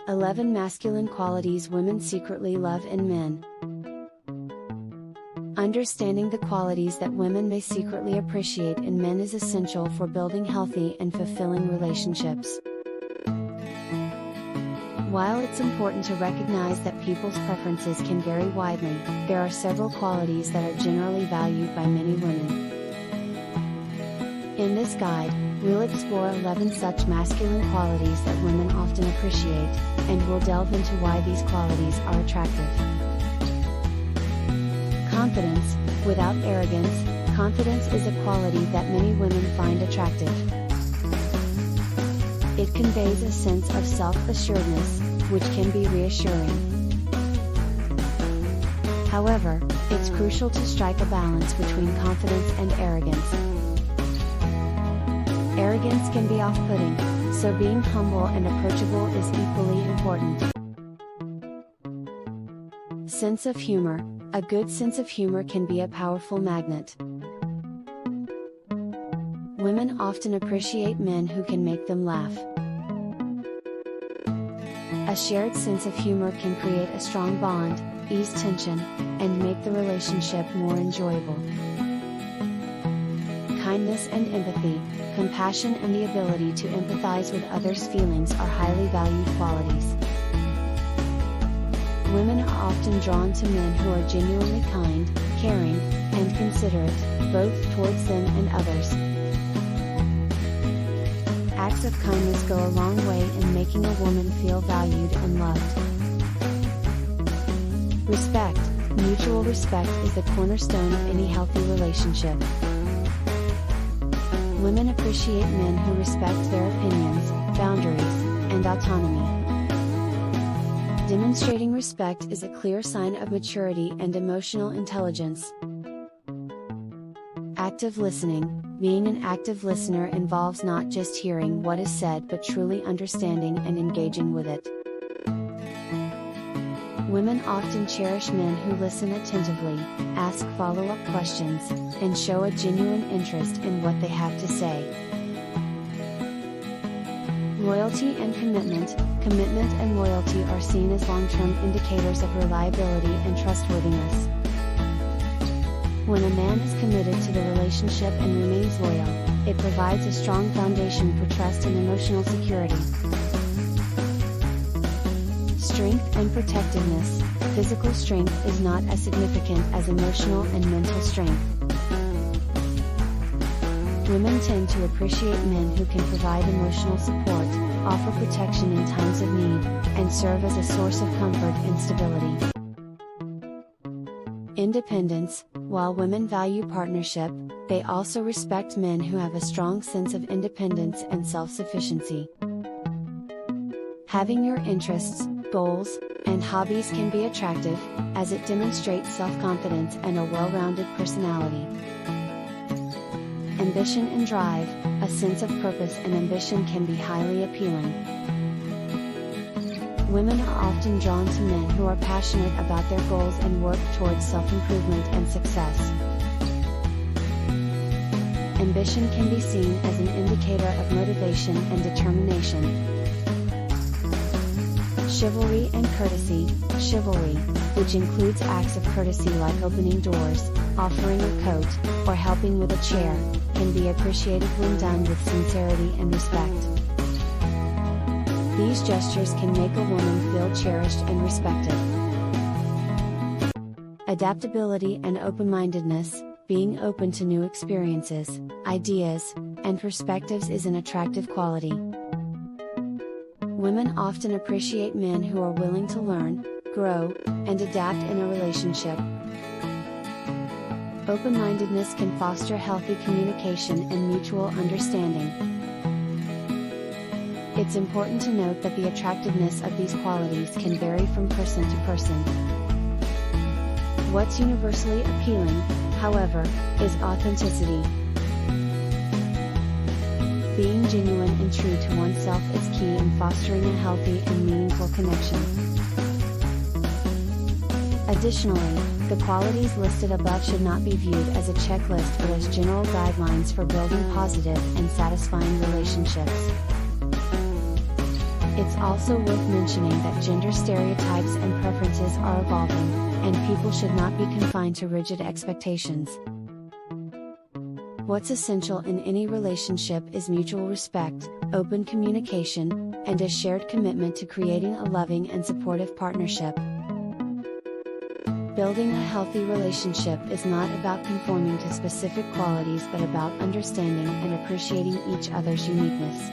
11 Masculine Qualities Women Secretly Love in Men. Understanding the qualities that women may secretly appreciate in men is essential for building healthy and fulfilling relationships. While it's important to recognize that people's preferences can vary widely, there are several qualities that are generally valued by many women. In this guide, we'll explore 11 such masculine qualities that women often appreciate, and we'll delve into why these qualities are attractive. Confidence. Without arrogance, confidence is a quality that many women find attractive. It conveys a sense of self-assuredness, which can be reassuring. However, it's crucial to strike a balance between confidence and arrogance. Arrogance can be off-putting, so being humble and approachable is equally important. Sense of humor. A good sense of humor can be a powerful magnet. Women often appreciate men who can make them laugh. A shared sense of humor can create a strong bond, ease tension, and make the relationship more enjoyable. Kindness and empathy. Compassion and the ability to empathize with others' feelings are highly valued qualities. Women are often drawn to men who are genuinely kind, caring, and considerate, both towards them and others. Acts of kindness go a long way in making a woman feel valued and loved. Respect. Mutual respect is the cornerstone of any healthy relationship. Women appreciate men who respect their opinions, boundaries, and autonomy. Demonstrating respect is a clear sign of maturity and emotional intelligence. Active listening. Being an active listener involves not just hearing what is said but truly understanding and engaging with it. Women often cherish men who listen attentively, ask follow-up questions, and show a genuine interest in what they have to say. Loyalty and commitment. Commitment and loyalty are seen as long-term indicators of reliability and trustworthiness. When a man is committed to the relationship and remains loyal, it provides a strong foundation for trust and emotional security. Strength and protectiveness. Physical strength is not as significant as emotional and mental strength. Women tend to appreciate men who can provide emotional support, offer protection in times of need, and serve as a source of comfort and stability. Independence. While women value partnership, they also respect men who have a strong sense of independence and self-sufficiency. Having your interests, goals, and hobbies can be attractive, as it demonstrates self-confidence and a well-rounded personality. Ambition and drive. A sense of purpose and ambition can be highly appealing. Women are often drawn to men who are passionate about their goals and work towards self-improvement and success. Ambition can be seen as an indicator of motivation and determination. Chivalry and courtesy. Chivalry, which includes acts of courtesy like opening doors, offering a coat, or helping with a chair, can be appreciated when done with sincerity and respect. These gestures can make a woman feel cherished and respected. Adaptability and open-mindedness. Being open to new experiences, ideas, and perspectives is an attractive quality. Women often appreciate men who are willing to learn, grow, and adapt in a relationship. Open-mindedness can foster healthy communication and mutual understanding. It's important to note that the attractiveness of these qualities can vary from person to person. What's universally appealing, however, is authenticity. Being genuine and true to oneself is key in fostering a healthy and meaningful connection. Additionally, the qualities listed above should not be viewed as a checklist but as general guidelines for building positive and satisfying relationships. It's also worth mentioning that gender stereotypes and preferences are evolving, and people should not be confined to rigid expectations. What's essential in any relationship is mutual respect, open communication, and a shared commitment to creating a loving and supportive partnership. Building a healthy relationship is not about conforming to specific qualities but about understanding and appreciating each other's uniqueness.